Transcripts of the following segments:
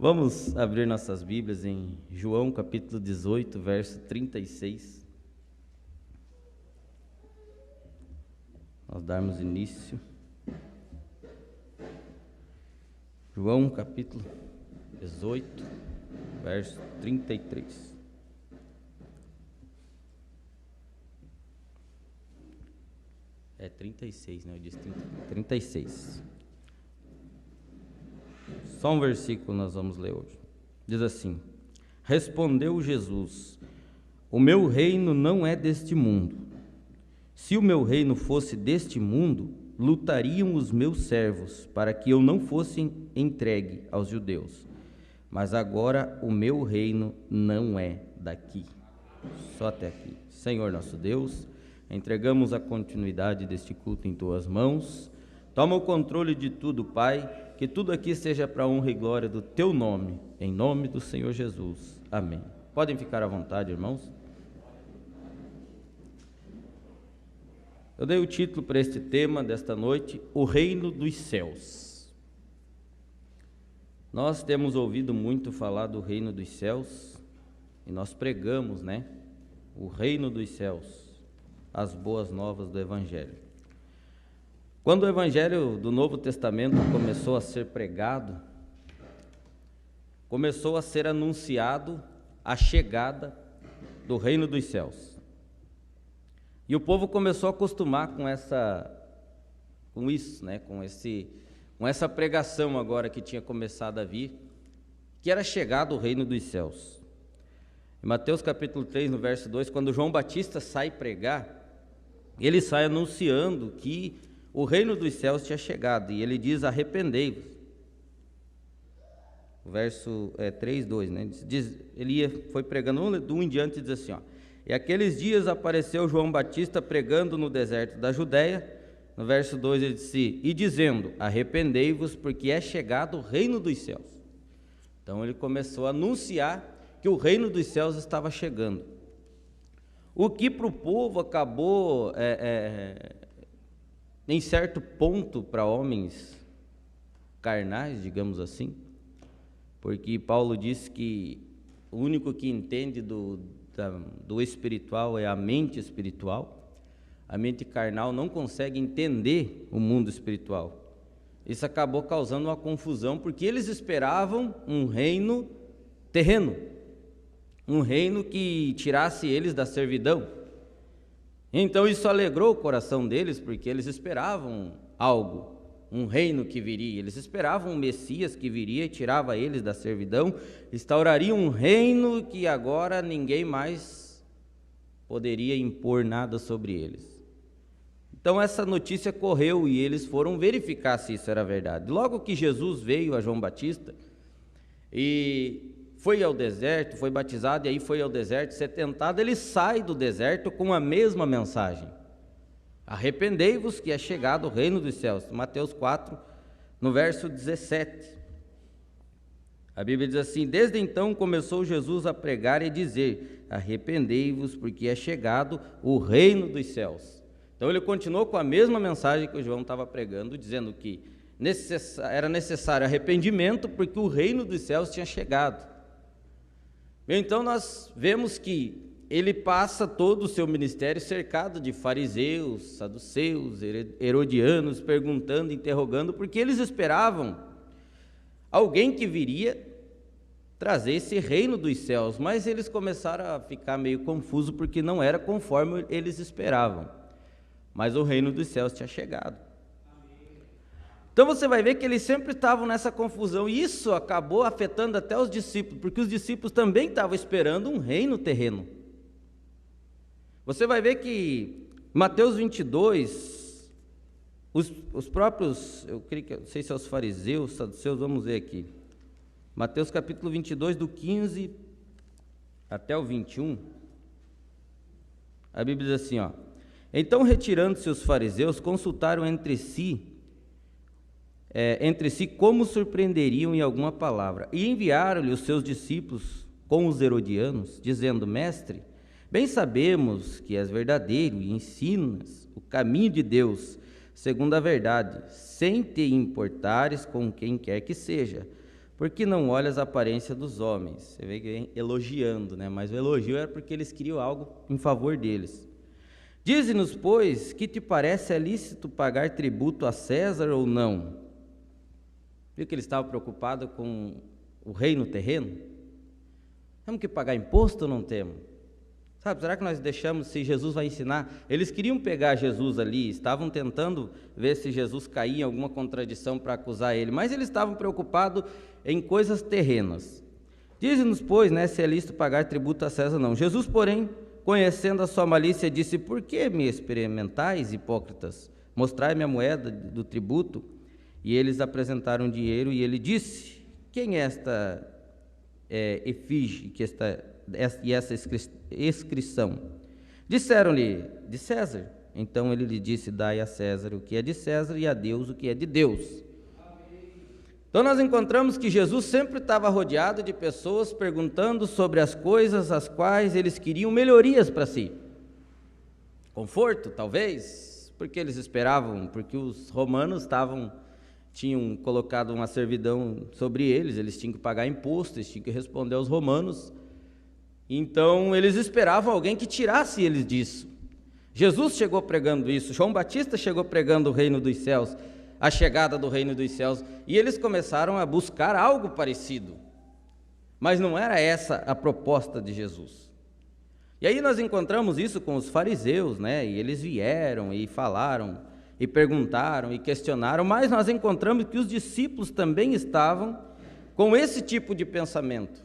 Vamos abrir nossas Bíblias em João capítulo 18, verso 36. Nós darmos início. João capítulo 18, verso 33. É 36, né? Eu disse 36. Só um versículo nós vamos ler hoje. Diz assim: Respondeu Jesus: O meu reino não é deste mundo. Se o meu reino fosse deste mundo, lutariam os meus servos para que eu não fosse entregue aos judeus. Mas agora o meu reino não é daqui. Só até aqui. Senhor nosso Deus, entregamos a continuidade deste culto em Tuas mãos. Toma o controle de tudo, Pai, que tudo aqui seja para a honra e glória do Teu nome, em nome do Senhor Jesus. Amém. Podem ficar à vontade, irmãos. Eu dei o título para este tema desta noite, O Reino dos Céus. Nós temos ouvido muito falar do Reino dos Céus, e nós pregamos, né? O Reino dos Céus, as boas novas do Evangelho. Quando o Evangelho do Novo Testamento começou a ser pregado, começou a ser anunciado a chegada do Reino dos Céus. E o povo começou a acostumar com isso, né? com essa pregação agora que tinha começado a vir, que era chegado o Reino dos Céus. Em Mateus capítulo 3, no verso 2, quando João Batista sai pregar, ele sai anunciando que o reino dos céus tinha chegado, e ele diz: arrependei-vos. O verso 3, 2, né? Foi pregando de um em diante e diz assim: E aqueles dias apareceu João Batista pregando no deserto da Judéia. No verso 2 ele disse: E dizendo, arrependei-vos, porque é chegado o reino dos céus. Então ele começou a anunciar que o reino dos céus estava chegando. O que para o povo acabou em certo ponto para homens carnais, digamos assim, porque Paulo diz que o único que entende do espiritual é a mente espiritual. A mente carnal não consegue entender o mundo espiritual. Isso acabou causando uma confusão, porque eles esperavam um reino terreno, um reino que tirasse eles da servidão. Então isso alegrou o coração deles, porque eles esperavam algo, um reino que viria. Eles esperavam um Messias que viria e tirava eles da servidão, instauraria um reino que agora ninguém mais poderia impor nada sobre eles. Então essa notícia correu e eles foram verificar se isso era verdade. Logo que Jesus veio a João Batista e foi ao deserto, foi batizado, e aí foi ao deserto ser tentado, ele sai do deserto com a mesma mensagem: arrependei-vos, que é chegado o reino dos céus. Mateus 4, no verso 17. A Bíblia diz assim: Desde então começou Jesus a pregar e dizer, arrependei-vos, porque é chegado o reino dos céus. Então ele continuou com a mesma mensagem que o João estava pregando, dizendo que era necessário arrependimento, porque o reino dos céus tinha chegado. Então nós vemos que ele passa todo o seu ministério cercado de fariseus, saduceus, herodianos, perguntando, interrogando, porque eles esperavam alguém que viria trazer esse reino dos céus, mas eles começaram a ficar meio confusos, porque não era conforme eles esperavam, mas o reino dos céus tinha chegado. Então você vai ver que eles sempre estavam nessa confusão, e isso acabou afetando até os discípulos, porque os discípulos também estavam esperando um reino terreno. Você vai ver que Mateus 22, os próprios, eu creio que, não sei se é os fariseus, saduceus, vamos ver aqui. Mateus capítulo 22, do 15 até o 21, a Bíblia diz assim, Então, retirando-se os fariseus, consultaram entre si como surpreenderiam em alguma palavra, e enviaram-lhe os seus discípulos com os herodianos, dizendo, Mestre, bem sabemos que és verdadeiro e ensinas o caminho de Deus, segundo a verdade, sem te importares com quem quer que seja, porque não olhas a aparência dos homens. Você vê que vem elogiando, né? Mas o elogio era porque eles queriam algo em favor deles. Dize-nos, pois, que te parece lícito pagar tributo a César ou não? Viu que ele estava preocupado com o reino terreno? Temos que pagar imposto ou não temos? Sabe, será que nós deixamos, se Jesus vai ensinar? Eles queriam pegar Jesus ali, estavam tentando ver se Jesus caía em alguma contradição para acusar ele, mas eles estavam preocupados em coisas terrenas. Dize-nos, pois, né, se é lícito pagar tributo a César ou não. Jesus, porém, conhecendo a sua malícia, disse: por que me experimentais, hipócritas? Mostrai-me a moeda do tributo. E eles apresentaram dinheiro, e ele disse: quem é esta efígie, e essa inscrição? Disseram-lhe: de César. Então ele lhe disse: dai a César o que é de César, e a Deus o que é de Deus. Então nós encontramos que Jesus sempre estava rodeado de pessoas perguntando sobre as coisas as quais eles queriam melhorias para si. Conforto, talvez, porque eles esperavam, porque os romanos tinham colocado uma servidão sobre eles tinham que pagar imposto, eles tinham que responder aos romanos. Então eles esperavam alguém que tirasse eles disso. Jesus chegou pregando isso, João Batista chegou pregando o reino dos céus, a chegada do reino dos céus, e eles começaram a buscar algo parecido, mas não era essa a proposta de Jesus. E aí nós encontramos isso com os fariseus, né? E eles vieram e falaram, e perguntaram, e questionaram, mas nós encontramos que os discípulos também estavam com esse tipo de pensamento.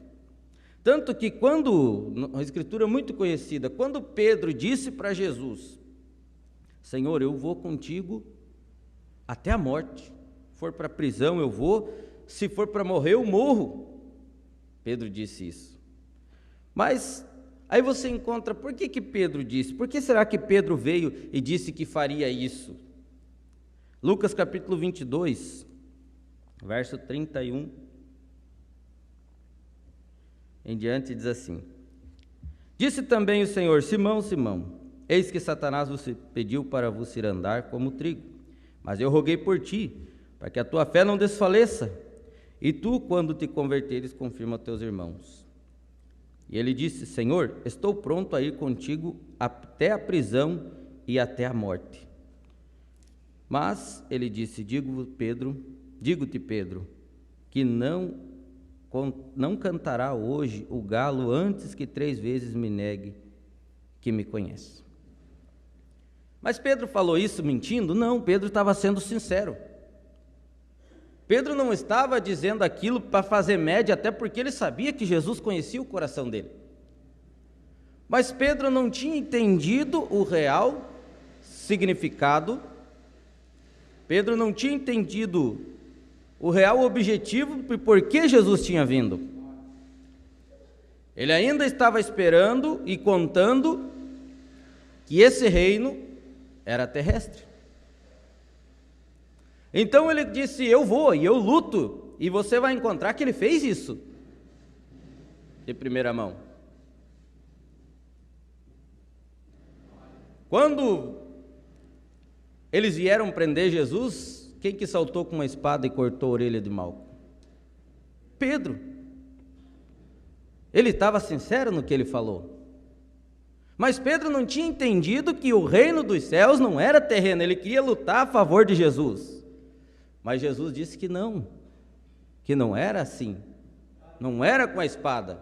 Tanto que quando, uma escritura muito conhecida, quando Pedro disse para Jesus: Senhor, eu vou contigo até a morte, se for para a prisão eu vou, se for para morrer eu morro. Pedro disse isso. Mas aí você encontra, por que Pedro disse? Por que será que Pedro veio e disse que faria isso? Lucas capítulo 22, verso 31 em diante, diz assim: disse também o Senhor: Simão, Simão, eis que Satanás vos pediu para vos ir andar como trigo, mas eu roguei por ti, para que a tua fé não desfaleça, e tu, quando te converteres, confirma teus irmãos. E ele disse: Senhor, estou pronto a ir contigo até a prisão e até a morte. Mas ele disse: digo-te, Pedro, que não cantará hoje o galo antes que 3 vezes me negue que me conhece. Mas Pedro falou isso mentindo? Não, Pedro estava sendo sincero. Pedro não estava dizendo aquilo para fazer média, até porque ele sabia que Jesus conhecia o coração dele. Mas Pedro não tinha entendido o real significado, Pedro não tinha entendido o real objetivo e por que Jesus tinha vindo. Ele ainda estava esperando e contando que esse reino era terrestre. Então ele disse: eu vou e eu luto, e você vai encontrar que ele fez isso de primeira mão. Quando eles vieram prender Jesus, quem que saltou com uma espada e cortou a orelha de Malco? Pedro. Ele estava sincero no que ele falou. Mas Pedro não tinha entendido que o reino dos céus não era terreno, ele queria lutar a favor de Jesus. Mas Jesus disse que não era assim, não era com a espada.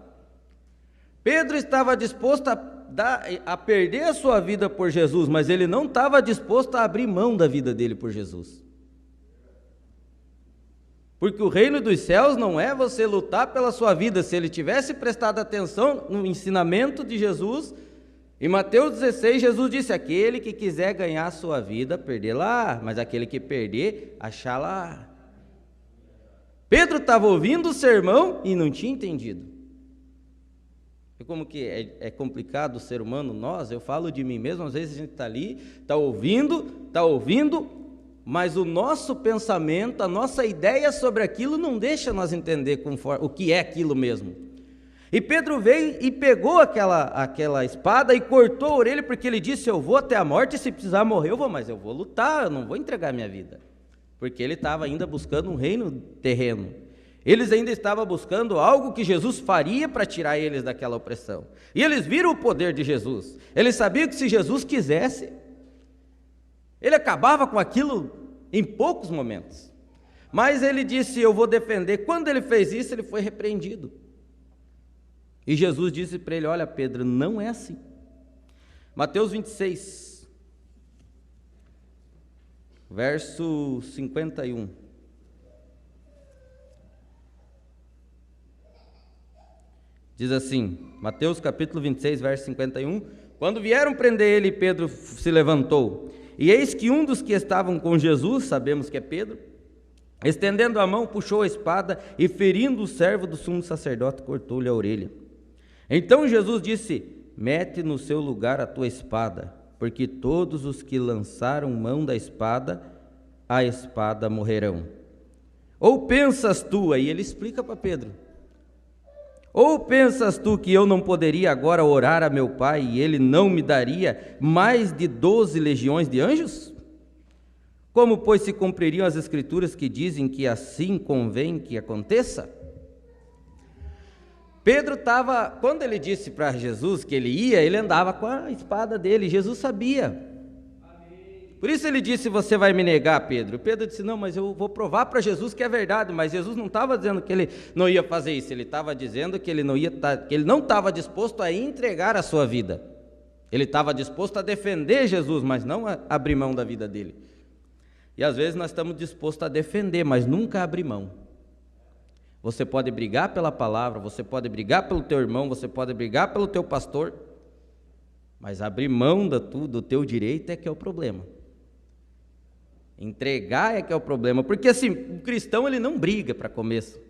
Pedro estava disposto a perder a sua vida por Jesus, mas ele não estava disposto a abrir mão da vida dele por Jesus. Porque o reino dos céus não é você lutar pela sua vida. Se ele tivesse prestado atenção no ensinamento de Jesus, em Mateus 16, Jesus disse: aquele que quiser ganhar a sua vida, perder-la, mas aquele que perder, achá-la. Pedro estava ouvindo o sermão e não tinha entendido. E como que é complicado o ser humano, eu falo de mim mesmo, às vezes a gente está ali, está ouvindo, mas o nosso pensamento, a nossa ideia sobre aquilo não deixa nós entender o que é aquilo mesmo. E Pedro veio e pegou aquela espada e cortou a orelha, porque ele disse: eu vou até a morte, e se precisar morrer eu vou, mas eu vou lutar, eu não vou entregar minha vida. Porque ele estava ainda buscando um reino terreno. Eles ainda estavam buscando algo que Jesus faria para tirar eles daquela opressão. E eles viram o poder de Jesus. Eles sabiam que se Jesus quisesse, ele acabava com aquilo em poucos momentos. Mas ele disse, eu vou defender. Quando ele fez isso, ele foi repreendido. E Jesus disse para ele, olha Pedro, não é assim. Mateus 26, verso 51. Diz assim, Mateus capítulo 26, verso 51, quando vieram prender ele, Pedro se levantou, e eis que um dos que estavam com Jesus, sabemos que é Pedro, estendendo a mão, puxou a espada e, ferindo o servo do sumo sacerdote, cortou-lhe a orelha. Então Jesus disse, mete no seu lugar a tua espada, porque todos os que lançaram mão da espada, a espada morrerão. Ou pensas tu, aí ele explica para Pedro, ou pensas tu que eu não poderia agora orar a meu Pai e ele não me daria mais de 12 legiões de anjos? Como, pois, se cumpririam as escrituras que dizem que assim convém que aconteça? Pedro estava, quando ele disse para Jesus que ele ia, ele andava com a espada dele, Jesus sabia. Por isso ele disse, você vai me negar, Pedro? Pedro disse, não, mas eu vou provar para Jesus que é verdade. Mas Jesus não estava dizendo que ele não ia fazer isso, ele estava dizendo que ele não estava disposto a entregar a sua vida. Ele estava disposto a defender Jesus, mas não a abrir mão da vida dele. E às vezes nós estamos dispostos a defender, mas nunca abrir mão. Você pode brigar pela palavra, você pode brigar pelo teu irmão, você pode brigar pelo teu pastor, mas abrir mão do teu direito é que é o problema. Entregar é que é o problema, porque assim, o cristão ele não briga para começo.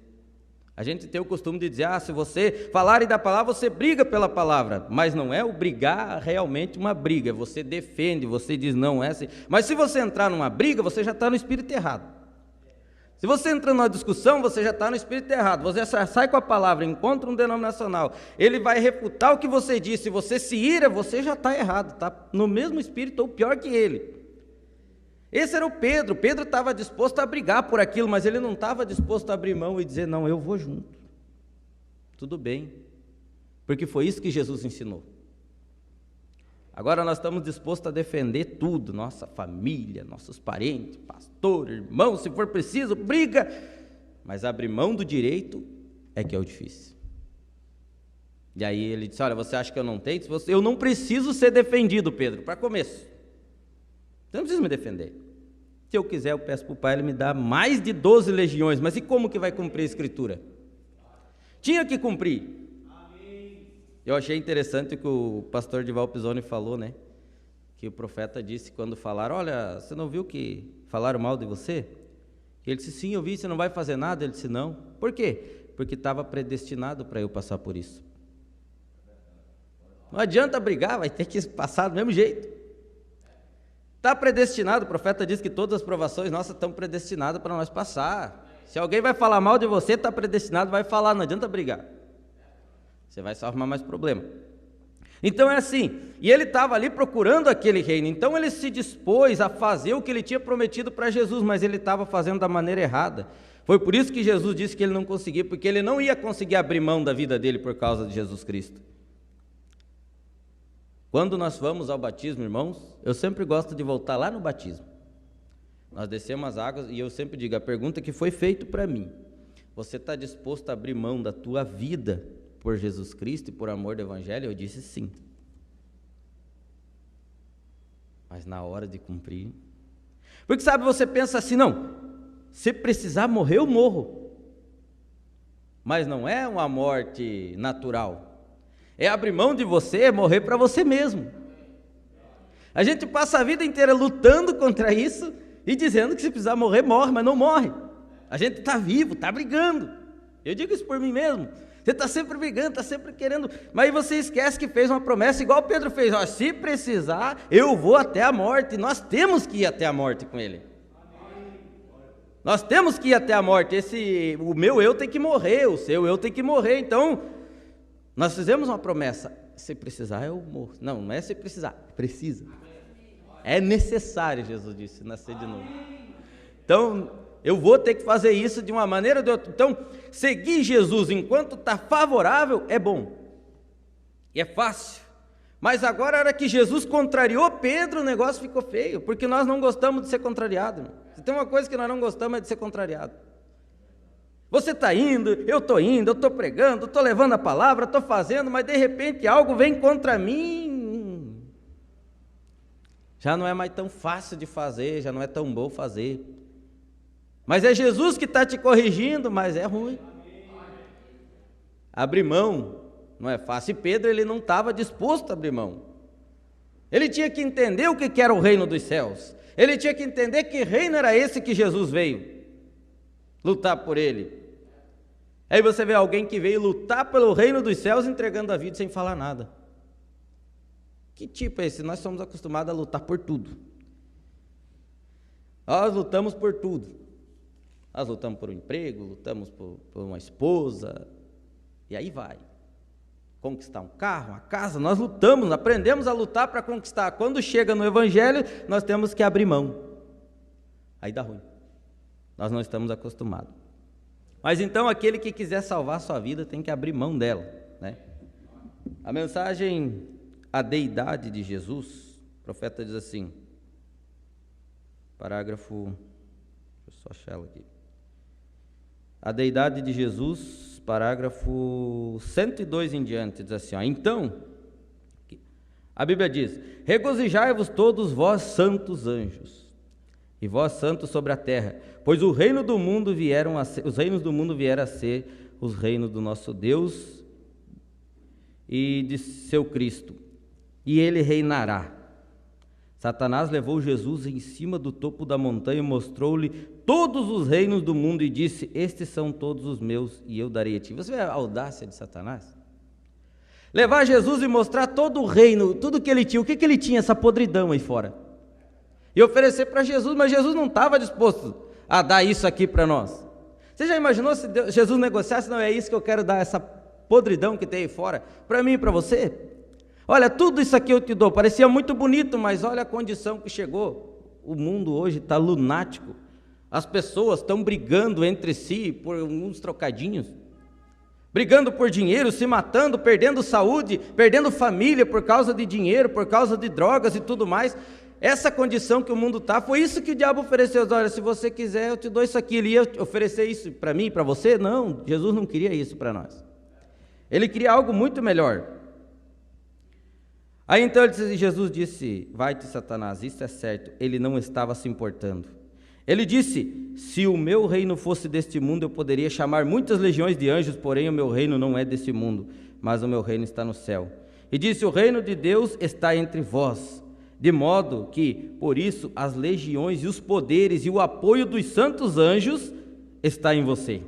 A gente tem o costume de dizer, se você falar da palavra, você briga pela palavra, mas não é o brigar realmente uma briga, você defende, você diz não é assim. Mas se você entrar numa briga, você já está no espírito errado. Se você entra numa discussão, você já está no espírito errado, você sai com a palavra, encontra um denominacional, ele vai refutar o que você disse, você se ira, você já está errado, está no mesmo espírito ou pior que ele. Esse era o Pedro. Pedro estava disposto a brigar por aquilo, mas ele não estava disposto a abrir mão e dizer, não, eu vou junto. Tudo bem, porque foi isso que Jesus ensinou. Agora nós estamos dispostos a defender tudo, nossa família, nossos parentes, pastor, irmão, se for preciso, briga, mas abrir mão do direito é que é o difícil. E aí ele disse, olha, você acha que eu não tenho? Eu não preciso ser defendido, Pedro, para começo. Você não precisa me defender. Se eu quiser, eu peço para o Pai, Ele me dá mais de 12 legiões, mas e como que vai cumprir a Escritura? Tinha que cumprir. Eu achei interessante o que o pastor Dival Pisoni falou, né? Que o profeta disse quando falaram, olha, você não viu que falaram mal de você? Ele disse, sim, eu vi, você não vai fazer nada? Ele disse, não. Por quê? Porque estava predestinado para eu passar por isso. Não adianta brigar, vai ter que passar do mesmo jeito. Está predestinado, o profeta diz que todas as provações nossas estão predestinadas para nós passar. Se alguém vai falar mal de você, está predestinado, vai falar, não adianta brigar. Você vai só arrumar mais problema. Então é assim, e ele estava ali procurando aquele reino, então ele se dispôs a fazer o que ele tinha prometido para Jesus, mas ele estava fazendo da maneira errada. Foi por isso que Jesus disse que ele não conseguia, porque ele não ia conseguir abrir mão da vida dele por causa de Jesus Cristo. Quando nós vamos ao batismo, irmãos, eu sempre gosto de voltar lá no batismo. Nós descemos as águas e eu sempre digo, a pergunta que foi feita para mim, você está disposto a abrir mão da tua vida por Jesus Cristo e por amor do Evangelho? Eu disse sim. Mas na hora de cumprir... Porque sabe, você pensa assim, não, se precisar morrer, eu morro. Mas não é uma morte natural. É abrir mão de você, é morrer para você mesmo. A gente passa a vida inteira lutando contra isso e dizendo que se precisar morrer, morre, mas não morre. A gente está vivo, está brigando. Eu digo isso por mim mesmo. Você está sempre brigando, está sempre querendo, mas aí você esquece que fez uma promessa igual Pedro fez. Ó, se precisar, eu vou até a morte. Nós temos que ir até a morte com ele. Nós temos que ir até a morte. O meu eu tem que morrer, o seu eu tem que morrer. Então, nós fizemos uma promessa. Se precisar, eu morro. Não, não é se precisar, precisa. É necessário, Jesus disse, nascer de novo. Então, eu vou ter que fazer isso de uma maneira ou de outra. Então, seguir Jesus enquanto está favorável é bom, e é fácil. Mas agora, a hora que Jesus contrariou Pedro, o negócio ficou feio, porque nós não gostamos de ser contrariado. Se tem uma coisa que nós não gostamos é de ser contrariado. Você está indo, eu estou pregando, estou levando a palavra, estou fazendo, mas de repente algo vem contra mim. Já não é mais tão fácil de fazer, já não é tão bom fazer. Mas é Jesus que está te corrigindo, mas é ruim. Abrir mão não é fácil. E Pedro, ele não estava disposto a abrir mão. Ele tinha que entender o que era o reino dos céus. Ele tinha que entender que reino era esse que Jesus veio lutar por ele. Aí você vê alguém que veio lutar pelo reino dos céus entregando a vida sem falar nada. Que tipo é esse? Nós somos acostumados a lutar por tudo. Nós lutamos por tudo. Nós lutamos por um emprego, lutamos por uma esposa, e aí vai. Conquistar um carro, uma casa, nós lutamos, aprendemos a lutar para conquistar. Quando chega no Evangelho, nós temos que abrir mão. Aí dá ruim. Nós não estamos acostumados. Mas então aquele que quiser salvar a sua vida tem que abrir mão dela, né? A mensagem, a deidade de Jesus, o profeta diz assim, parágrafo, deixa eu só achar ela aqui. A deidade de Jesus, parágrafo 102 em diante, diz assim, então, a Bíblia diz, regozijai-vos todos vós santos anjos, e vós santos sobre a terra, pois os reinos do mundo vieram a ser os reinos do nosso Deus e de seu Cristo, e ele reinará. Satanás levou Jesus em cima do topo da montanha e mostrou-lhe todos os reinos do mundo e disse, estes são todos os meus e eu darei a ti. Você vê a audácia de Satanás? Levar Jesus e mostrar todo o reino, tudo que ele tinha, o que ele tinha, essa podridão aí fora. E oferecer para Jesus, mas Jesus não estava disposto a dar isso aqui para nós. Você já imaginou se Jesus negociasse, não é isso que eu quero dar, essa podridão que tem aí fora, para mim e para você? Olha, tudo isso aqui eu te dou, parecia muito bonito, mas olha a condição que chegou. O mundo hoje está lunático, as pessoas estão brigando entre si por uns trocadinhos, brigando por dinheiro, se matando, perdendo saúde, perdendo família por causa de dinheiro, por causa de drogas e tudo mais. Essa condição que o mundo está, foi isso que o diabo ofereceu. Olha, se você quiser eu te dou isso aqui. Ele ia oferecer isso para mim, para você? Não, Jesus não queria isso para nós, ele queria algo muito melhor. Aí então Jesus disse, vai-te Satanás, isso é certo, ele não estava se importando. Ele disse, se o meu reino fosse deste mundo, eu poderia chamar muitas legiões de anjos, porém o meu reino não é deste mundo, mas o meu reino está no céu. E disse, o reino de Deus está entre vós, de modo que, por isso, as legiões e os poderes e o apoio dos santos anjos está em você.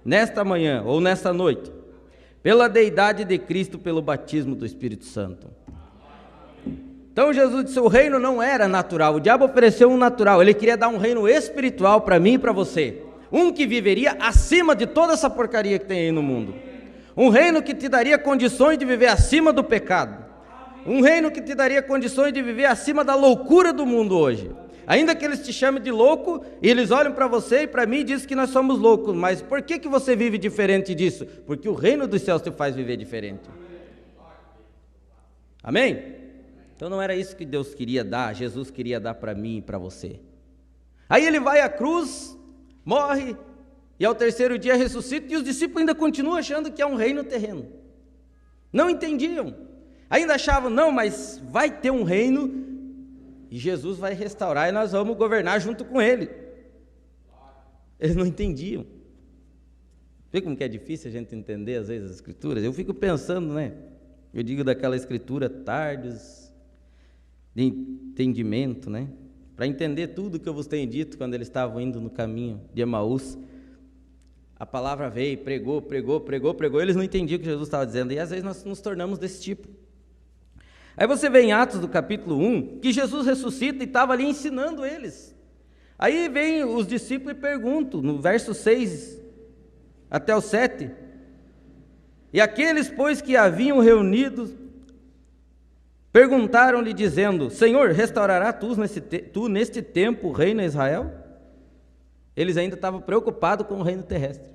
Nesta manhã ou nesta noite, pela deidade de Cristo, pelo batismo do Espírito Santo. Então Jesus disse, o reino não era natural, o diabo ofereceu um natural, ele queria dar um reino espiritual para mim e para você, um que viveria acima de toda essa porcaria que tem aí no mundo, um reino que te daria condições de viver acima do pecado, um reino que te daria condições de viver acima da loucura do mundo hoje. Ainda que eles te chamem de louco, e eles olham para você e para mim e dizem que nós somos loucos, mas por que você vive diferente disso? Porque o reino dos céus te faz viver diferente. Amém? Então não era isso que Deus queria dar, Jesus queria dar para mim e para você. Aí ele vai à cruz, morre, e ao terceiro dia ressuscita, e os discípulos ainda continuam achando que é um reino terreno. Não entendiam, ainda achavam, não, mas vai ter um reino, e Jesus vai restaurar e nós vamos governar junto com ele. Eles não entendiam. Vê como que é difícil a gente entender às vezes as escrituras? Eu fico pensando, né? Eu digo daquela escritura tardes de entendimento, né? Para entender tudo que eu vos tenho dito quando eles estavam indo no caminho de Emaús. A palavra veio, pregou, eles não entendiam o que Jesus estava dizendo, e às vezes nós nos tornamos desse tipo. Aí você vê em Atos do capítulo 1, que Jesus ressuscita e estava ali ensinando eles. Aí vem os discípulos e perguntam, no verso 6 até o 7, e aqueles, pois, que haviam reunidos, perguntaram-lhe dizendo, Senhor, restaurará tu neste tempo o reino a Israel? eles ainda estavam preocupados com o reino terrestre.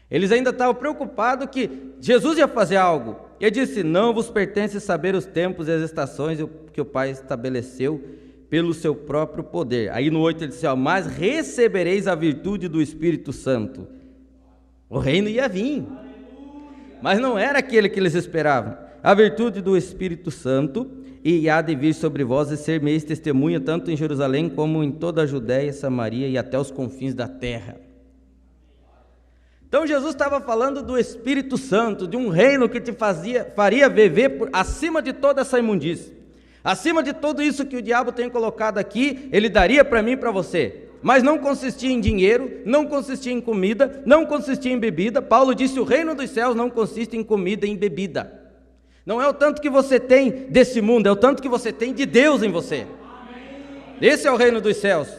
Eles ainda estavam preocupados que Jesus ia fazer algo. Ele disse: não vos pertence saber os tempos e as estações que o Pai estabeleceu pelo seu próprio poder. Aí no 8 ele disse: mas recebereis a virtude do Espírito Santo. O reino ia vir, mas não era aquele que eles esperavam. A virtude do Espírito Santo, e há de vir sobre vós e ser meis testemunha, tanto em Jerusalém como em toda a Judéia, Samaria e até os confins da terra. Então Jesus estava falando do Espírito Santo, de um reino que te faria viver acima de toda essa imundície, acima de tudo isso que o diabo tem colocado aqui. Ele daria para mim e para você, mas não consistia em dinheiro, não consistia em comida, não consistia em bebida. Paulo disse: o reino dos céus não consiste em comida e em bebida. Não é o tanto que você tem desse mundo, é o tanto que você tem de Deus em você. Esse é o reino dos céus,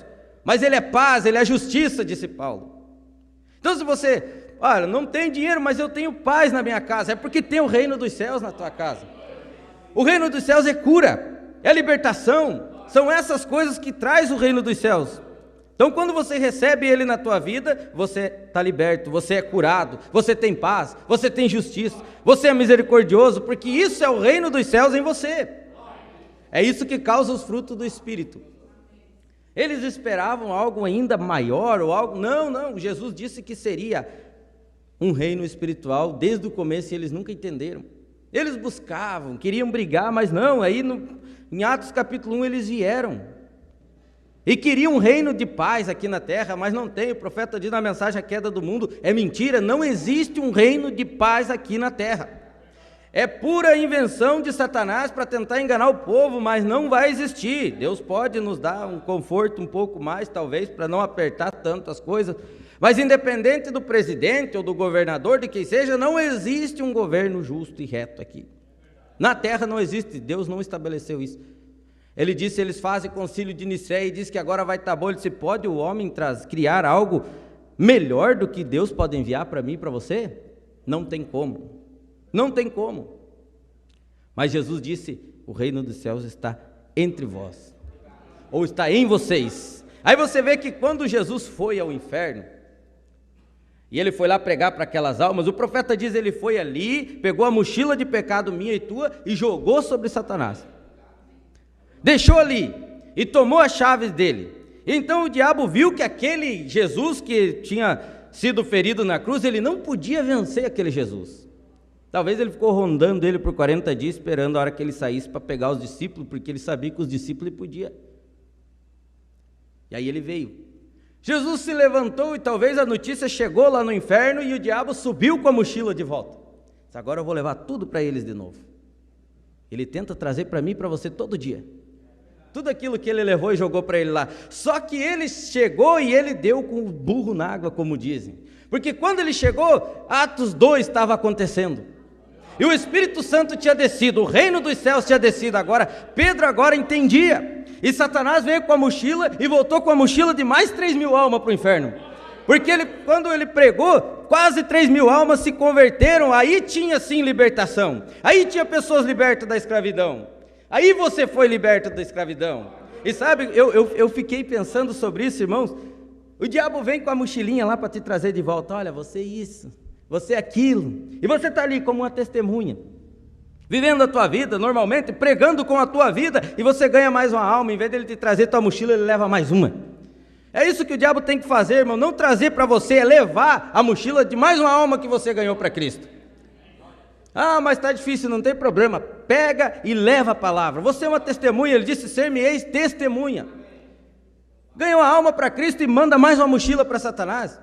mas ele é paz, ele é justiça, disse Paulo. Então se você... olha, não tem dinheiro, mas eu tenho paz na minha casa, é porque tem o reino dos céus na tua casa. O reino dos céus é cura, é libertação, são essas coisas que traz o reino dos céus. Então quando você recebe ele na tua vida, você está liberto, você é curado, você tem paz, você tem justiça, você é misericordioso, porque isso é o reino dos céus em você. É isso que causa os frutos do Espírito. Eles esperavam algo ainda maior, ou algo... Não, Jesus disse que seria um reino espiritual desde o começo, e eles nunca entenderam. Eles buscavam, queriam brigar, mas não. Aí em Atos capítulo 1 eles vieram e queriam um reino de paz aqui na terra, mas não tem. O profeta diz na mensagem: a queda do mundo é mentira, não existe um reino de paz aqui na terra. É pura invenção de Satanás para tentar enganar o povo, mas não vai existir. Deus pode nos dar um conforto um pouco mais, talvez, para não apertar tanto as coisas, mas independente do presidente ou do governador, de quem seja, não existe um governo justo e reto aqui. Na terra não existe, Deus não estabeleceu isso. Ele disse: eles fazem concílio de Nicéia e diz que agora vai estar bom. Ele disse: pode o homem criar algo melhor do que Deus pode enviar para mim e para você? Não tem como, não tem como. Mas Jesus disse: o reino dos céus está entre vós, ou está em vocês. Aí você vê que quando Jesus foi ao inferno, e ele foi lá pregar para aquelas almas, o profeta diz: ele foi ali, pegou a mochila de pecado minha e tua e jogou sobre Satanás. Deixou ali e tomou as chaves dele. Então o diabo viu que aquele Jesus que tinha sido ferido na cruz, ele não podia vencer aquele Jesus. Talvez ele ficou rondando ele por 40 dias, esperando a hora que ele saísse para pegar os discípulos, porque ele sabia que os discípulos ele podia. E aí ele veio. Jesus se levantou e talvez a notícia chegou lá no inferno e o diabo subiu com a mochila de volta. Disse: agora eu vou levar tudo para eles de novo. Ele tenta trazer para mim e para você todo dia. Tudo aquilo que ele levou e jogou para ele lá. Só que ele chegou e ele deu com o burro na água, como dizem. Porque quando ele chegou, Atos 2 estava acontecendo. E o Espírito Santo tinha descido, o reino dos céus tinha descido agora. Pedro agora entendia. E Satanás veio com a mochila e voltou com a mochila de mais 3.000 almas para o inferno. Porque quando ele pregou, quase 3.000 almas se converteram. Aí tinha sim libertação. Aí tinha pessoas libertas da escravidão. Aí você foi liberto da escravidão. E sabe, eu fiquei pensando sobre isso, irmãos. O diabo vem com a mochilinha lá para te trazer de volta. Olha, você isso, você aquilo. E você está ali como uma testemunha, vivendo a tua vida normalmente, pregando com a tua vida, e você ganha mais uma alma. Em vez de ele te trazer tua mochila, ele leva mais uma. É isso que o diabo tem que fazer, irmão. Não trazer para você, é levar a mochila de mais uma alma que você ganhou para Cristo. Ah, mas está difícil, não tem problema. Pega e leva a palavra. Você é uma testemunha, ele disse: ser-me-eis testemunha. Ganha uma alma para Cristo e manda mais uma mochila para Satanás.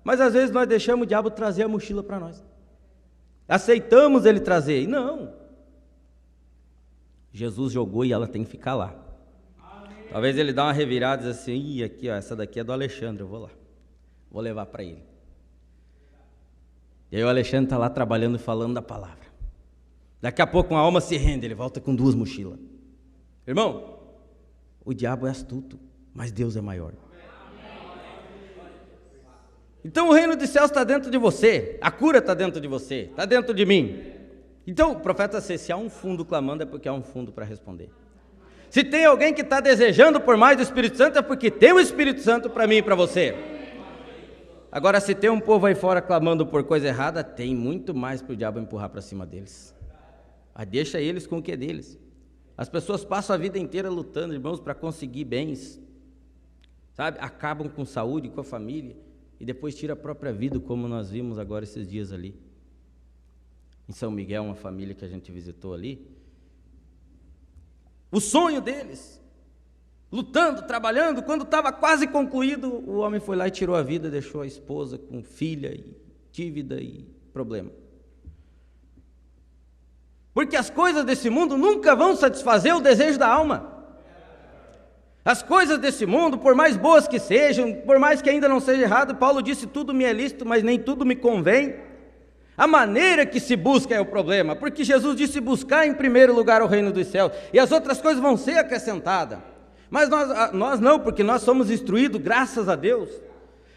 Mas às vezes nós deixamos o diabo trazer a mochila para nós. Aceitamos ele trazer. E não. Jesus jogou e ela tem que ficar lá. Talvez ele dá uma revirada e diz assim: ih, aqui, ó, essa daqui é do Alexandre, eu vou lá. Vou levar para ele. E aí o Alexandre está lá trabalhando e falando da palavra. Daqui a pouco uma alma se rende, ele volta com 2 mochilas. Irmão, o diabo é astuto, mas Deus é maior. Então o reino dos céus está dentro de você, a cura está dentro de você, está dentro de mim. Então o profeta disse: se há um fundo clamando, é porque há um fundo para responder. Se tem alguém que está desejando por mais do Espírito Santo, é porque tem o Espírito Santo para mim e para você. Agora, se tem um povo aí fora clamando por coisa errada, tem muito mais para o diabo empurrar para cima deles. Mas deixa eles com o que é deles. As pessoas passam a vida inteira lutando, irmãos, para conseguir bens, sabe? Acabam com saúde, com a família, e depois tiram a própria vida, como nós vimos agora esses dias ali. Em São Miguel, uma família que a gente visitou ali. O sonho deles, lutando, trabalhando, quando estava quase concluído, o homem foi lá e tirou a vida, deixou a esposa com filha e dívida e problema. Porque as coisas desse mundo nunca vão satisfazer o desejo da alma. As coisas desse mundo, por mais boas que sejam, por mais que ainda não seja errado, Paulo disse, tudo me é lícito, mas nem tudo me convém. A maneira que se busca é o problema, porque Jesus disse buscar em primeiro lugar o reino dos céus, e as outras coisas vão ser acrescentadas. Mas nós não, porque nós somos instruídos, graças a Deus.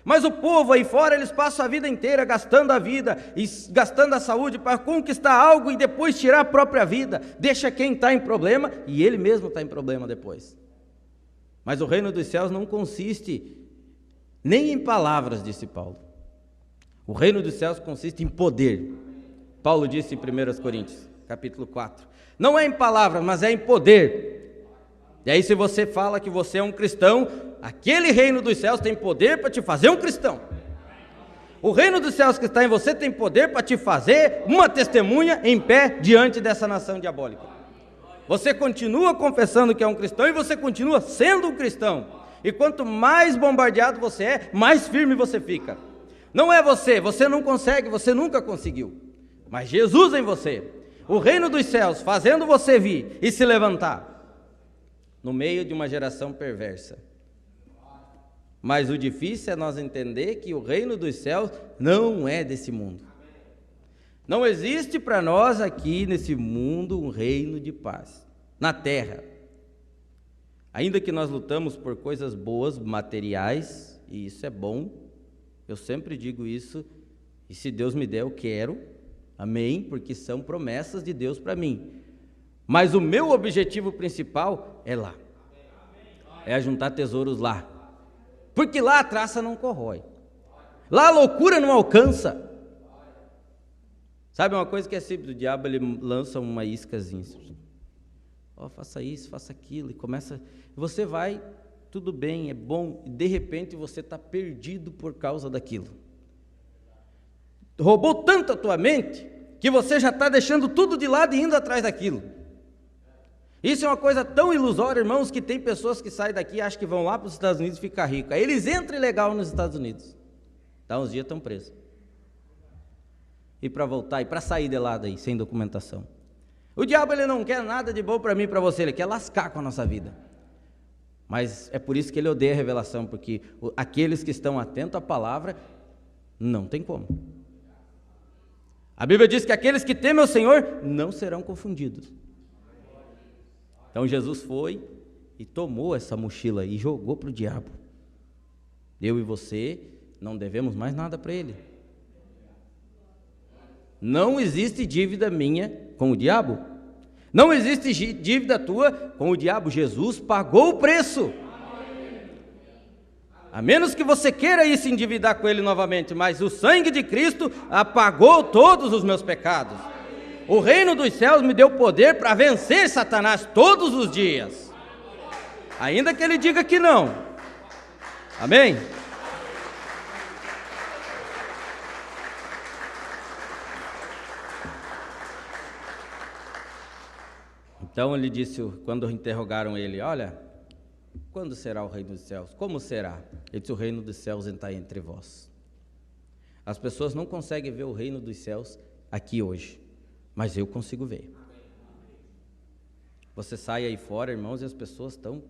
Mas o povo aí fora, eles passam a vida inteira gastando a vida e gastando a saúde para conquistar algo e depois tirar a própria vida. Deixa quem está em problema e ele mesmo está em problema depois. Mas o reino dos céus não consiste nem em palavras, disse Paulo. O reino dos céus consiste em poder. Paulo disse em 1 Coríntios, capítulo 4. Não é em palavras, mas é em poder. E aí, se você fala que você é um cristão, aquele reino dos céus tem poder para te fazer um cristão. O reino dos céus que está em você tem poder para te fazer uma testemunha em pé diante dessa nação diabólica. Você continua confessando que é um cristão e você continua sendo um cristão. E quanto mais bombardeado você é, mais firme você fica. Não é você não consegue, você nunca conseguiu. Mas Jesus em você, o reino dos céus fazendo você vir e se levantar. No meio de uma geração perversa. Mas o difícil é nós entender que o reino dos céus não é desse mundo. Não existe para nós aqui nesse mundo um reino de paz, na terra. Ainda que nós lutamos por coisas boas, materiais, e isso é bom, eu sempre digo isso, e se Deus me der eu quero, amém, porque são promessas de Deus para mim. Mas o meu objetivo principal é lá, é juntar tesouros lá, porque lá a traça não corrói, lá a loucura não alcança. Sabe uma coisa que é simples, o diabo ele lança uma iscazinha, faça isso, faça aquilo, e começa, você vai, tudo bem, é bom, e de repente você está perdido por causa daquilo, roubou tanto a tua mente, que você já está deixando tudo de lado e indo atrás daquilo. Isso é uma coisa tão ilusória, irmãos, que tem pessoas que saem daqui e acham que vão lá para os Estados Unidos ficar ricos. Aí eles entram ilegal nos Estados Unidos. Dá uns dias estão presos. E para voltar, e para sair de lá daí, sem documentação. O diabo ele não quer nada de bom para mim e para você, ele quer lascar com a nossa vida. Mas é por isso que ele odeia a revelação, porque aqueles que estão atentos à palavra, não tem como. A Bíblia diz que aqueles que temem ao Senhor não serão confundidos. Então Jesus foi e tomou essa mochila e jogou para o diabo. Eu e você não devemos mais nada para ele. Não existe dívida minha com o diabo. Não existe dívida tua com o diabo. Jesus pagou o preço. A menos que você queira ir se endividar com ele novamente, mas o sangue de Cristo apagou todos os meus pecados. O reino dos céus me deu poder para vencer Satanás todos os dias, ainda que ele diga que não. Amém? Então ele disse, quando interrogaram ele, olha, quando será o reino dos céus? Como será? Ele disse, o reino dos céus está entre vós. As pessoas não conseguem ver o reino dos céus aqui hoje, mas eu consigo ver. Você sai aí fora, irmãos, e as pessoas estão...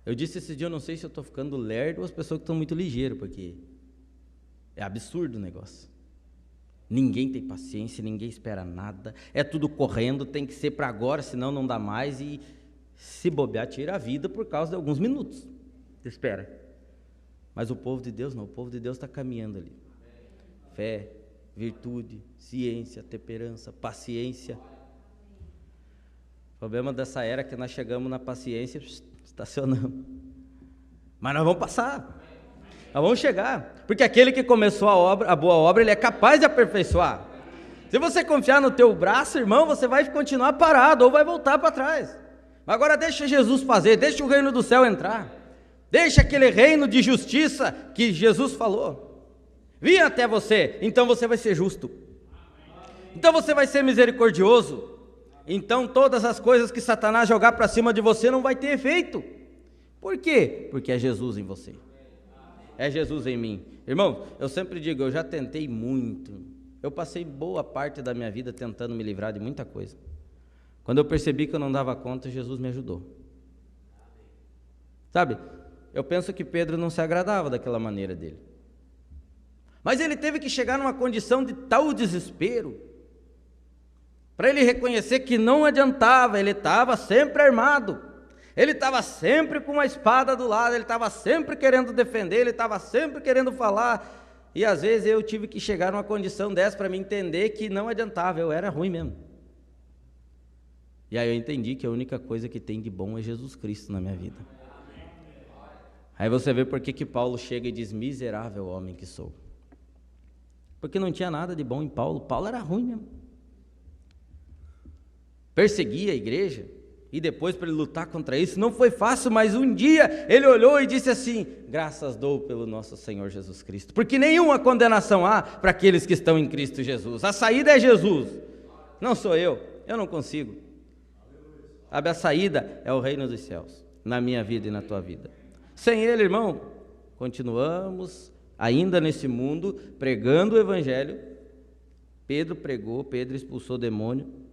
Eu disse esse dia, eu não sei se eu estou ficando lerdo ou as pessoas que estão muito ligeiras, porque é absurdo o negócio. Ninguém tem paciência, ninguém espera nada, é tudo correndo, tem que ser para agora, senão não dá mais, e se bobear, tira a vida por causa de alguns minutos. Espera. Mas o povo de Deus não, o povo de Deus está caminhando ali. Fé, virtude, ciência, temperança, paciência. O problema dessa era é que nós chegamos na paciência, estacionamos. Mas nós vamos passar. Nós vamos chegar, porque aquele que começou a boa obra, ele é capaz de aperfeiçoar. Se você confiar no teu braço, irmão, você vai continuar parado ou vai voltar para trás. Agora deixa Jesus fazer, deixa o reino do céu entrar, deixa aquele reino de justiça que Jesus falou vir até você. Então você vai ser justo, então você vai ser misericordioso, então todas as coisas que Satanás jogar para cima de você não vai ter efeito. Por quê? Porque é Jesus em você, é Jesus em mim. Irmão, eu sempre digo, eu já tentei muito, eu passei boa parte da minha vida tentando me livrar de muita coisa. Quando eu percebi que eu não dava conta, Jesus me ajudou. Sabe, eu penso que Pedro não se agradava daquela maneira dele, mas ele teve que chegar numa condição de tal desespero, para ele reconhecer que não adiantava, ele estava sempre armado, ele estava sempre com uma espada do lado, ele estava sempre querendo defender, ele estava sempre querendo falar, e às vezes eu tive que chegar numa condição dessa para me entender que não adiantava, eu era ruim mesmo. E aí eu entendi que a única coisa que tem de bom é Jesus Cristo na minha vida. Aí você vê por que Paulo chega e diz, miserável homem que sou. Porque não tinha nada de bom em Paulo, Paulo era ruim mesmo. Perseguia a igreja, e depois para ele lutar contra isso, não foi fácil, mas um dia ele olhou e disse assim, graças dou pelo nosso Senhor Jesus Cristo, porque nenhuma condenação há para aqueles que estão em Cristo Jesus, a saída é Jesus, não sou eu não consigo. A saída é o reino dos céus, na minha vida e na tua vida. Sem ele, irmão, continuamos ainda nesse mundo, pregando o evangelho. Pedro pregou, Pedro expulsou o demônio,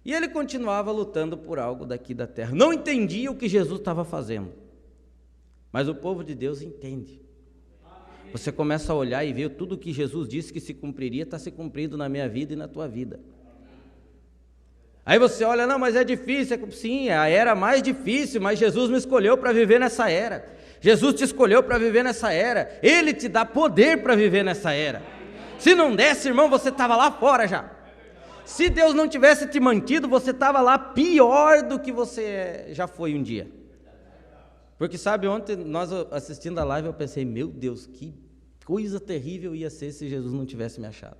e ele continuava lutando por algo daqui da terra, não entendia o que Jesus estava fazendo, mas o povo de Deus entende. Você começa a olhar e ver tudo o que Jesus disse que se cumpriria, está se cumprindo na minha vida e na tua vida. Aí você olha, não, mas é difícil, sim, é a era mais difícil, mas Jesus me escolheu para viver nessa era, Jesus te escolheu para viver nessa era, Ele te dá poder para viver nessa era. Se não desse, irmão, você estava lá fora já. Se Deus não tivesse te mantido, você estava lá pior do que você já foi um dia. Porque sabe, ontem nós assistindo a live, eu pensei, meu Deus, que coisa terrível ia ser se Jesus não tivesse me achado.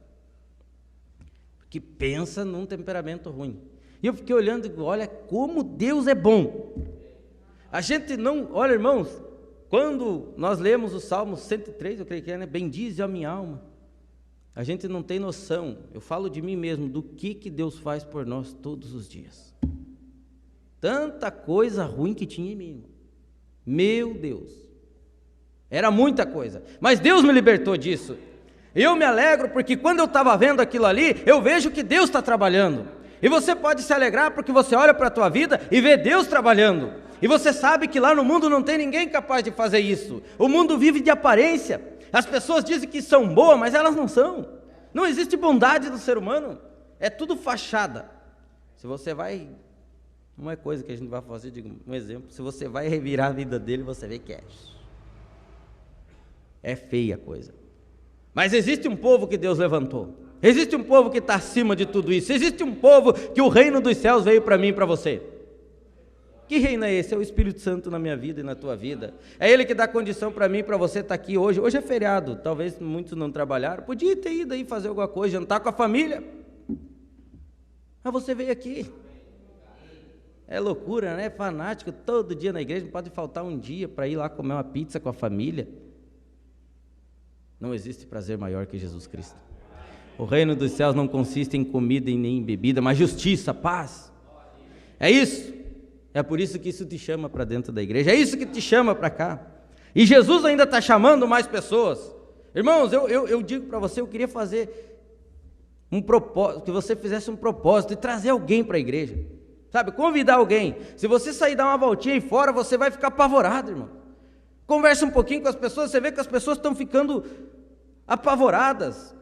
Porque pensa num temperamento ruim. E eu fiquei olhando e digo, olha como Deus é bom. A gente não, olha irmãos, quando nós lemos o Salmo 103, eu creio que é, né? Bendize a minha alma. A gente não tem noção, eu falo de mim mesmo, do que Deus faz por nós todos os dias. Tanta coisa ruim que tinha em mim. Meu Deus. Era muita coisa. Mas Deus me libertou disso. Eu me alegro porque quando eu estava vendo aquilo ali, eu vejo que Deus está trabalhando. E você pode se alegrar porque você olha para a tua vida e vê Deus trabalhando. E você sabe que lá no mundo não tem ninguém capaz de fazer isso. O mundo vive de aparência. As pessoas dizem que são boas, mas elas não são. Não existe bondade do ser humano. É tudo fachada. Se você vai... Uma coisa que a gente vai fazer, digo, um exemplo. Se você vai revirar a vida dele, você vê que é feia a coisa. Mas existe um povo que Deus levantou. Existe um povo que está acima de tudo isso. Existe um povo que o reino dos céus veio para mim e para você. Que reino é esse? É o Espírito Santo na minha vida e na tua vida. É Ele que dá condição para mim e para você estar aqui hoje. Hoje é feriado, talvez muitos não trabalharam. Podia ter ido aí fazer alguma coisa, jantar com a família. Mas você veio aqui. É loucura, né? Fanático, todo dia na igreja, não pode faltar um dia para ir lá comer uma pizza com a família. Não existe prazer maior que Jesus Cristo. O reino dos céus não consiste em comida e nem em bebida, mas justiça, paz. É isso. É por isso que isso te chama para dentro da igreja. É isso que te chama para cá. E Jesus ainda está chamando mais pessoas. Irmãos, eu digo para você, eu queria fazer um propósito, que você fizesse um propósito e trazer alguém para a igreja. Sabe, convidar alguém. Se você sair dar uma voltinha aí fora, você vai ficar apavorado, irmão. Conversa um pouquinho com as pessoas, você vê que as pessoas estão ficando apavoradas.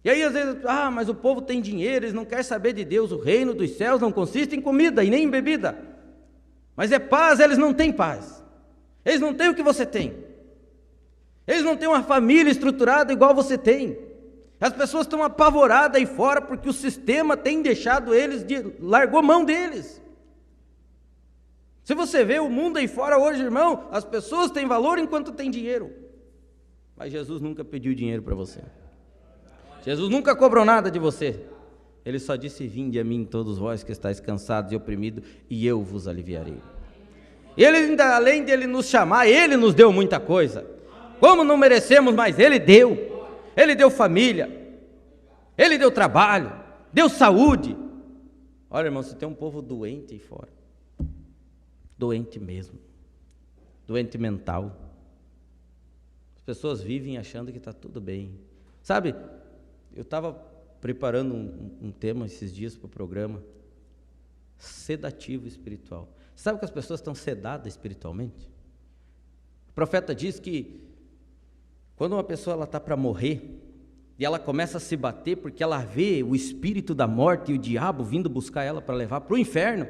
E aí às vezes, mas o povo tem dinheiro, eles não querem saber de Deus. O reino dos céus não consiste em comida e nem em bebida, mas é paz. Eles não têm paz, eles não têm o que você tem, eles não têm uma família estruturada igual você tem. As pessoas estão apavoradas aí fora porque o sistema tem deixado eles, largou mão deles. Se você vê o mundo aí fora hoje, irmão, as pessoas têm valor enquanto têm dinheiro. Mas Jesus nunca pediu dinheiro para você. Jesus nunca cobrou nada de você. Ele só disse: vinde a mim todos vós que estáis cansados e oprimidos, e eu vos aliviarei. Ele ainda, além de Ele nos chamar, Ele nos deu muita coisa. Como não merecemos, mas Ele deu. Ele deu família, Ele deu trabalho, deu saúde. Olha, irmão, você tem um povo doente aí fora. Doente mesmo. Doente mental. As pessoas vivem achando que está tudo bem. Sabe, eu estava preparando um tema esses dias para o programa. Sedativo espiritual. Sabe que as pessoas estão sedadas espiritualmente? O profeta diz que quando uma pessoa está para morrer, e ela começa a se bater porque ela vê o espírito da morte e o diabo vindo buscar ela para levar para o inferno.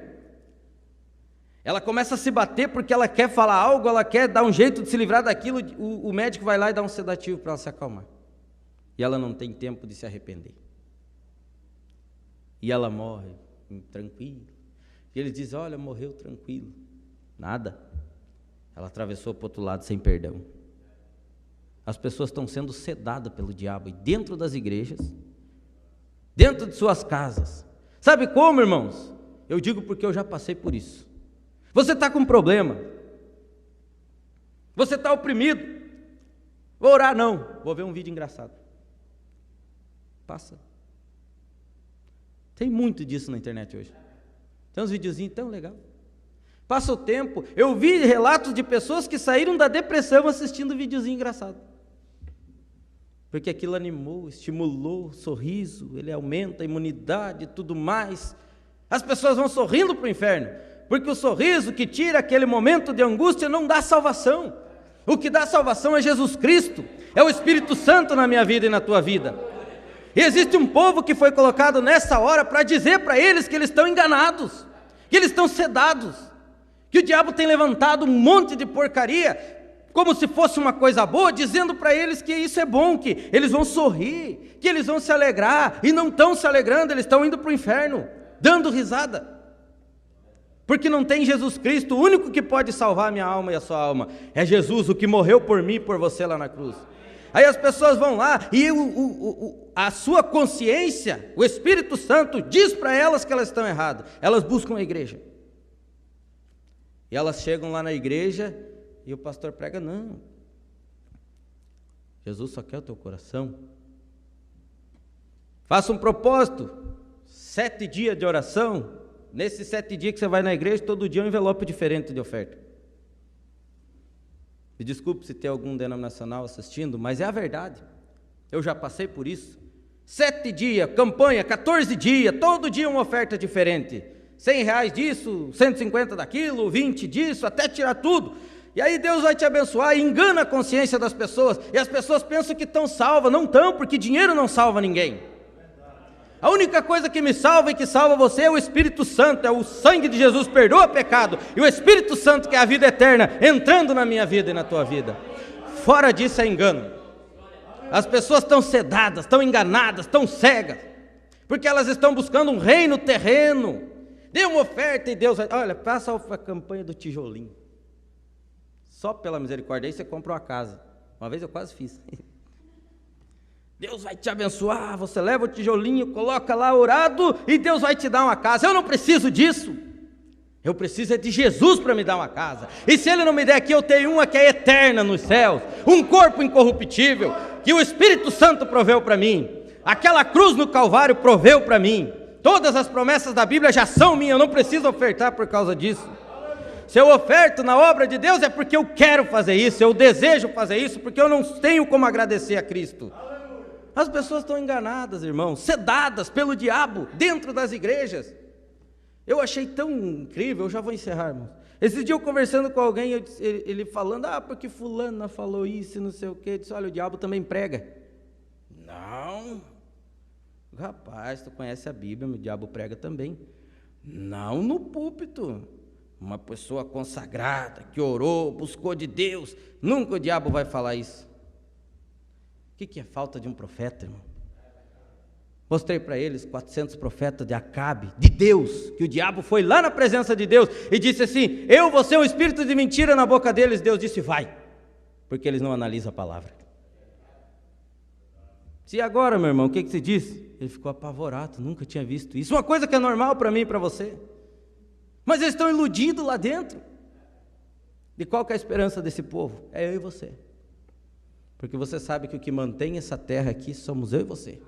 Ela começa a se bater porque ela quer falar algo, ela quer dar um jeito de se livrar daquilo, o médico vai lá e dá um sedativo para ela se acalmar. E ela não tem tempo de se arrepender. E ela morre tranquila. E ele diz: olha, morreu tranquilo. Nada. Ela atravessou para o outro lado sem perdão. As pessoas estão sendo sedadas pelo diabo, e dentro das igrejas, dentro de suas casas. Sabe como, irmãos? Eu digo porque eu já passei por isso. Você está com um problema, você está oprimido. Vou orar, não, vou ver um vídeo engraçado. Passa. Tem muito disso na internet hoje. Tem uns videozinhos tão legais. Passa o tempo, eu vi relatos de pessoas que saíram da depressão assistindo videozinho engraçado. Porque aquilo animou, estimulou o sorriso, ele aumenta a imunidade e tudo mais. As pessoas vão sorrindo para o inferno, porque o sorriso que tira aquele momento de angústia não dá salvação. O que dá salvação é Jesus Cristo, é o Espírito Santo na minha vida e na tua vida. E existe um povo que foi colocado nessa hora para dizer para eles que eles estão enganados, que eles estão sedados, que o diabo tem levantado um monte de porcaria, como se fosse uma coisa boa, dizendo para eles que isso é bom, que eles vão sorrir, que eles vão se alegrar, e não estão se alegrando, eles estão indo para o inferno, dando risada, porque não tem Jesus Cristo. O único que pode salvar a minha alma e a sua alma é Jesus, o que morreu por mim e por você lá na cruz. Aí as pessoas vão lá, e a sua consciência, o Espírito Santo, diz para elas que elas estão erradas, elas buscam a igreja, e elas chegam lá na igreja, e o pastor prega: não, Jesus só quer o teu coração. Faça um propósito, 7 dias de oração. Nesses 7 dias que você vai na igreja, todo dia um envelope diferente de oferta. Me desculpe se tem algum denominacional assistindo, mas é a verdade. Eu já passei por isso. 7 dias, campanha, 14 dias, todo dia uma oferta diferente. R$100 disso, 150 daquilo, 20 disso, até tirar tudo. E aí Deus vai te abençoar e engana a consciência das pessoas, e as pessoas pensam que estão salvas. Não estão, porque dinheiro não salva ninguém. A única coisa que me salva e que salva você é o Espírito Santo, é o sangue de Jesus, perdoa pecado, e o Espírito Santo, que é a vida eterna, entrando na minha vida e na tua vida. Fora disso é engano. As pessoas estão sedadas, estão enganadas, estão cegas, porque elas estão buscando um reino terreno. Dê uma oferta e Deus vai... Olha, passa a campanha do tijolinho. Só pela misericórdia, aí você compra uma casa. Uma vez eu quase fiz. Deus vai te abençoar, você leva o tijolinho, coloca lá orado, e Deus vai te dar uma casa. Eu não preciso disso. Eu preciso é de Jesus para me dar uma casa. E se Ele não me der aqui, eu tenho uma que é eterna nos céus. Um corpo incorruptível, que o Espírito Santo proveu para mim. Aquela cruz no Calvário proveu para mim. Todas as promessas da Bíblia já são minhas, eu não preciso ofertar por causa disso. Se eu oferto na obra de Deus é porque eu quero fazer isso, eu desejo fazer isso, porque eu não tenho como agradecer a Cristo. As pessoas estão enganadas, irmãos, sedadas pelo diabo dentro das igrejas. Eu achei tão incrível, eu já vou encerrar, irmão. Esse dia eu conversando com alguém, ele falando: porque fulana falou isso e não sei o quê. Eu disse: olha, o diabo também prega. Não, rapaz, tu conhece a Bíblia, o diabo prega também. Não no púlpito. Uma pessoa consagrada, que orou, buscou de Deus, nunca o diabo vai falar isso. O que é falta de um profeta, irmão? Mostrei para eles 400 profetas de Acabe, de Deus, que o diabo foi lá na presença de Deus e disse assim: eu vou ser um espírito de mentira na boca deles. Deus disse: vai, porque eles não analisam a palavra. Se agora, meu irmão, o que você disse? Ele ficou apavorado, nunca tinha visto isso. Uma coisa que é normal para mim e para você. Mas eles estão iludidos lá dentro. E qual que é a esperança desse povo? É eu e você. Porque você sabe que o que mantém essa terra aqui somos eu e você.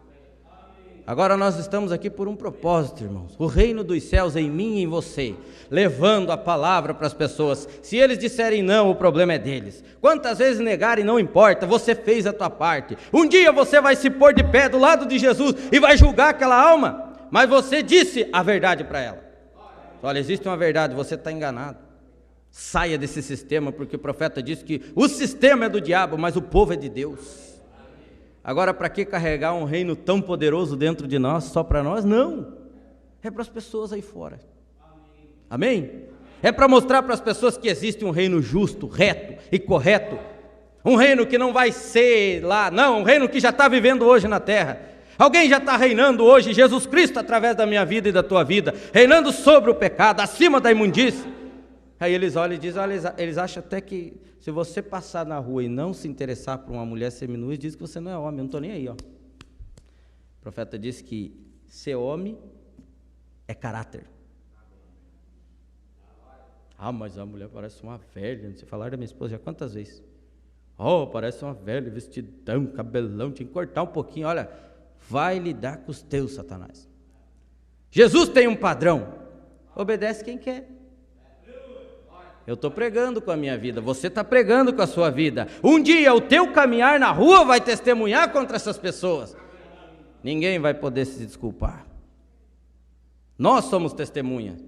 Agora nós estamos aqui por um propósito, irmãos. O reino dos céus em mim e em você, levando a palavra para as pessoas. Se eles disserem não, o problema é deles. Quantas vezes negarem, não importa, você fez a tua parte. Um dia você vai se pôr de pé do lado de Jesus e vai julgar aquela alma, mas você disse a verdade para ela. Olha, existe uma verdade, você está enganado. Saia desse sistema, porque o profeta disse que o sistema é do diabo, mas o povo é de Deus. Agora, para que carregar um reino tão poderoso dentro de nós, só para nós? Não, é para as pessoas aí fora. Amém? É para mostrar para as pessoas que existe um reino justo, reto e correto. Um reino que não vai ser lá, não, um reino que já está vivendo hoje na terra. Alguém já está reinando hoje, Jesus Cristo, através da minha vida e da tua vida, reinando sobre o pecado, acima da imundície. Aí eles olham e dizem, olha, eles acham até que se você passar na rua e não se interessar por uma mulher seminua, eles dizem que você não é homem, eu não estou nem aí. Ó. O profeta disse que ser homem é caráter. Ah, mas a mulher parece uma velha, você falar da minha esposa já quantas vezes? Oh, parece uma velha, vestidão, cabelão, tinha que cortar um pouquinho, olha, vai lidar com os teus, Satanás. Jesus tem um padrão, obedece quem quer. Eu estou pregando com a minha vida, você está pregando com a sua vida. Um dia o teu caminhar na rua vai testemunhar contra essas pessoas. Ninguém vai poder se desculpar. Nós somos testemunhas.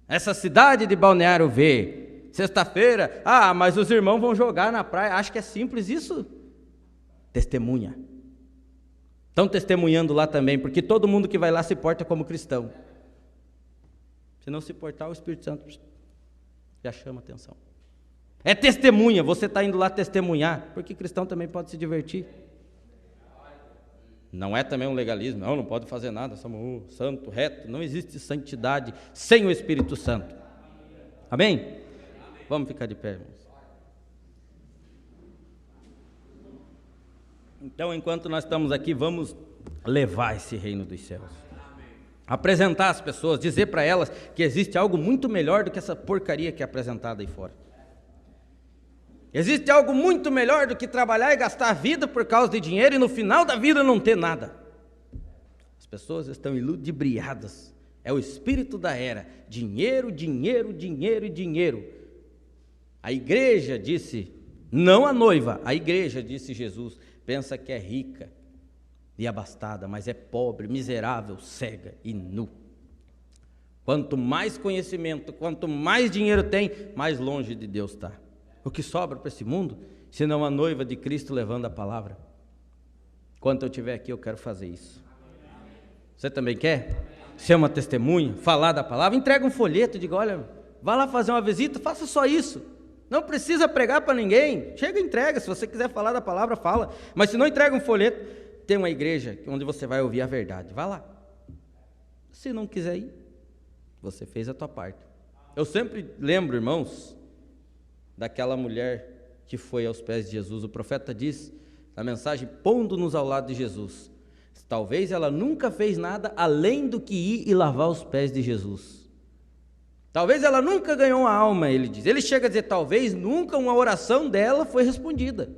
Essa cidade de Balneário vê, sexta-feira, mas os irmãos vão jogar na praia. Acho que é simples isso? Testemunha. Estão testemunhando lá também, porque todo mundo que vai lá se porta como cristão. Se não se portar, o Espírito Santo já chama atenção. É testemunha, você está indo lá testemunhar, porque cristão também pode se divertir. Não é também um legalismo, não pode fazer nada, somos santo, reto, não existe santidade sem o Espírito Santo. Amém? Vamos ficar de pé, irmãos. Então, enquanto nós estamos aqui, vamos levar esse reino dos céus. Apresentar as pessoas, dizer para elas que existe algo muito melhor do que essa porcaria que é apresentada aí fora. Existe algo muito melhor do que trabalhar e gastar a vida por causa de dinheiro e no final da vida não ter nada. As pessoas estão iludibriadas. É o espírito da era. Dinheiro, dinheiro, dinheiro e dinheiro. A igreja disse, não a noiva, a igreja, disse Jesus, pensa que é rica e abastada, mas é pobre, miserável, cega e nu. Quanto mais conhecimento, quanto mais dinheiro tem, mais longe de Deus está. O que sobra para esse mundo, senão a noiva de Cristo levando a palavra? Enquanto eu estiver aqui, eu quero fazer isso. Você também quer? Ser uma testemunha, falar da palavra? Entrega um folheto, diga, olha, vá lá fazer uma visita, faça só isso. Não precisa pregar para ninguém, chega e entrega, se você quiser falar da palavra, fala. Mas se não entrega um folheto, tem uma igreja onde você vai ouvir a verdade, vá lá. Se não quiser ir, você fez a tua parte. Eu sempre lembro, irmãos, daquela mulher que foi aos pés de Jesus. O profeta diz, na mensagem, pondo-nos ao lado de Jesus, talvez ela nunca fez nada além do que ir e lavar os pés de Jesus. Talvez ela nunca ganhou uma alma, ele diz. Ele chega a dizer, talvez nunca uma oração dela foi respondida.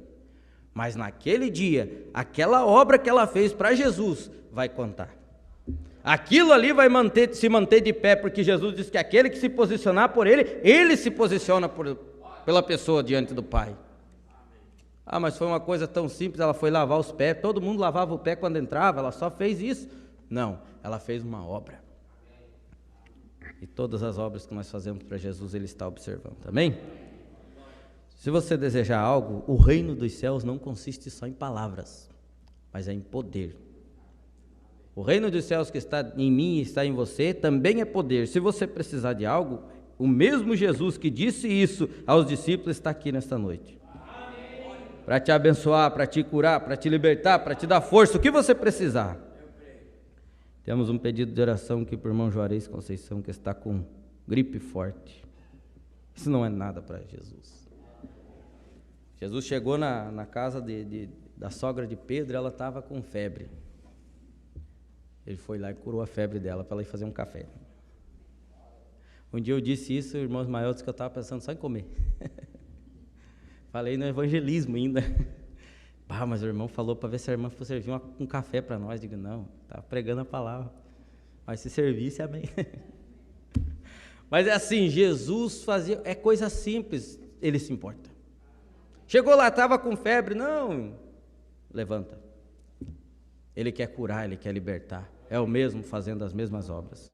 Mas naquele dia, aquela obra que ela fez para Jesus vai contar. Aquilo ali vai se manter de pé, porque Jesus diz que aquele que se posicionar por ele, ele se posiciona pela pessoa diante do Pai. Mas foi uma coisa tão simples, ela foi lavar os pés, todo mundo lavava o pé quando entrava, ela só fez isso? Não, ela fez uma obra. E todas as obras que nós fazemos para Jesus, Ele está observando, amém? Se você desejar algo, o reino dos céus não consiste só em palavras, mas é em poder. O reino dos céus que está em mim e está em você também é poder. Se você precisar de algo, o mesmo Jesus que disse isso aos discípulos está aqui nesta noite. Para te abençoar, para te curar, para te libertar, para te dar força, o que você precisar. Temos um pedido de oração aqui para o irmão Juarez Conceição, que está com gripe forte. Isso não é nada para Jesus. Jesus chegou na casa da sogra de Pedro, ela estava com febre. Ele foi lá e curou a febre dela para ela ir fazer um café. Um dia eu disse isso, irmãos maiores, que eu estava pensando só em comer. Falei no evangelismo ainda. Mas o irmão falou para ver se a irmã fosse servir um café para nós. Digo, não, estava pregando a palavra. Mas se servisse, amém. Mas é assim, Jesus fazia, é coisa simples, ele se importa. Chegou lá, estava com febre, não, levanta. Ele quer curar, ele quer libertar. É o mesmo fazendo as mesmas obras.